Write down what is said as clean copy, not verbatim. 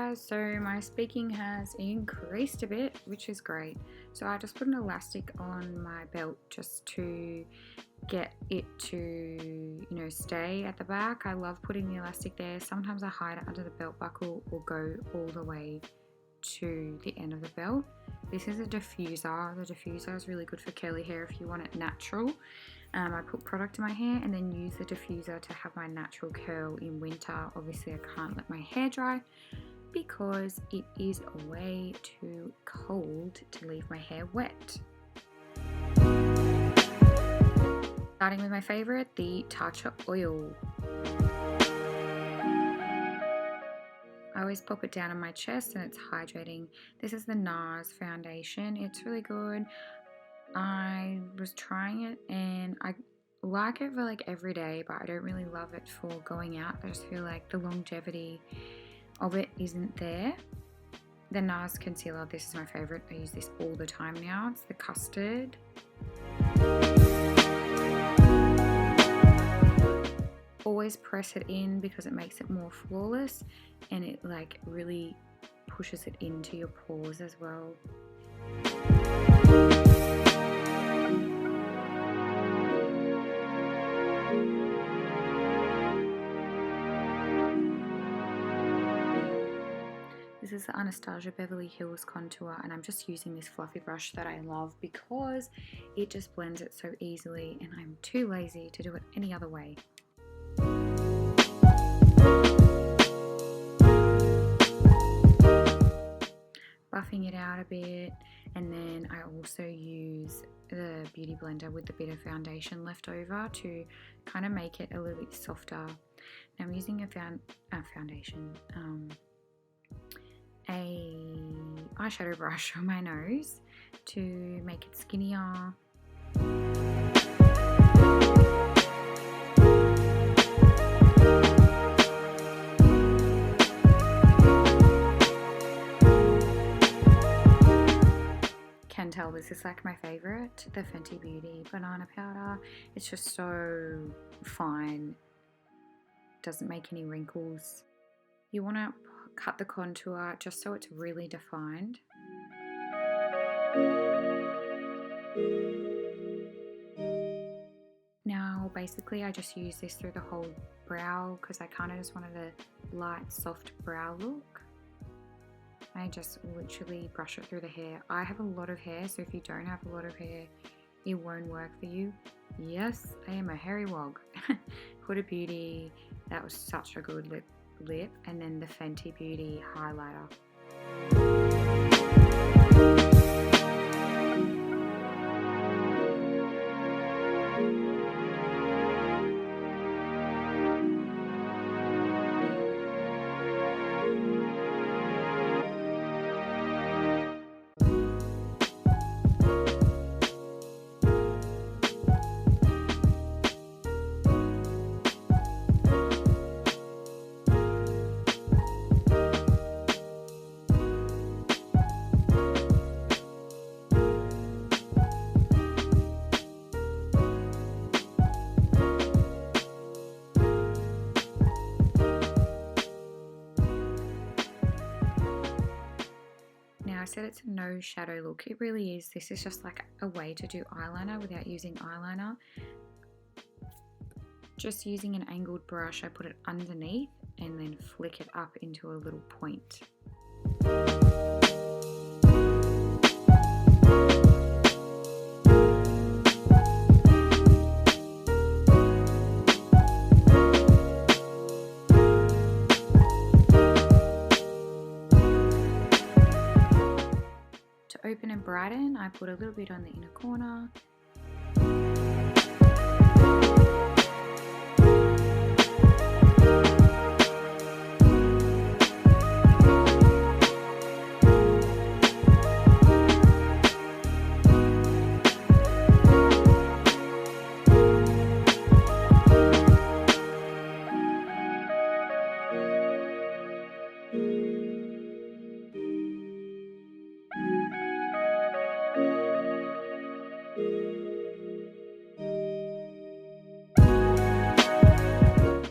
guys, so my speaking has increased a bit, which is great. So I just put an elastic on my belt just to get it to, stay at the back. I love putting the elastic there. Sometimes I hide it under the belt buckle or go all the way to the end of the belt. This is a diffuser. The diffuser is really good for curly hair if you want it natural. I put product in my hair and then use the diffuser to have my natural curl in winter. Obviously I can't let my hair dry because it is way too cold to leave my hair wet. Starting with my favorite, the Tartar oil. I always pop it down on my chest and it's hydrating. This is the NARS foundation. It's really good. I was trying it and I like it for like every day, but I don't really love it for going out. I just feel like the longevity of it isn't there. The NARS concealer, this is my favorite. I use this all the time now. It's the custard. Always press it in because it makes it more flawless and it like really pushes it into your pores as well. This is the Anastasia Beverly Hills contour and I'm just using this fluffy brush that I love because it just blends it so easily and I'm too lazy to do it any other way. Buffing it out a bit, and then I also use the beauty blender with the bit of foundation left over to kind of make it a little bit softer. Now I'm using a eyeshadow brush on my nose to make it skinnier. Can tell this is like my favorite, the Fenty Beauty banana powder. It's just so fine, doesn't make any wrinkles. You want to cut the contour just so it's really defined. Now basically I just use this through the whole brow because I kind of just wanted a light soft brow look. I just literally brush it through the hair. I have a lot of hair, so if you don't have a lot of hair, it won't work for you. Yes, I am a hairy wog. Huda Beauty, that was such a good lip. And then the Fenty Beauty highlighter. I said it's a no shadow look. It really is. This is just like a way to do eyeliner without using eyeliner. Just using an angled brush, I put it underneath and then flick it up into a little point. Open and brighten, I put a little bit on the inner corner.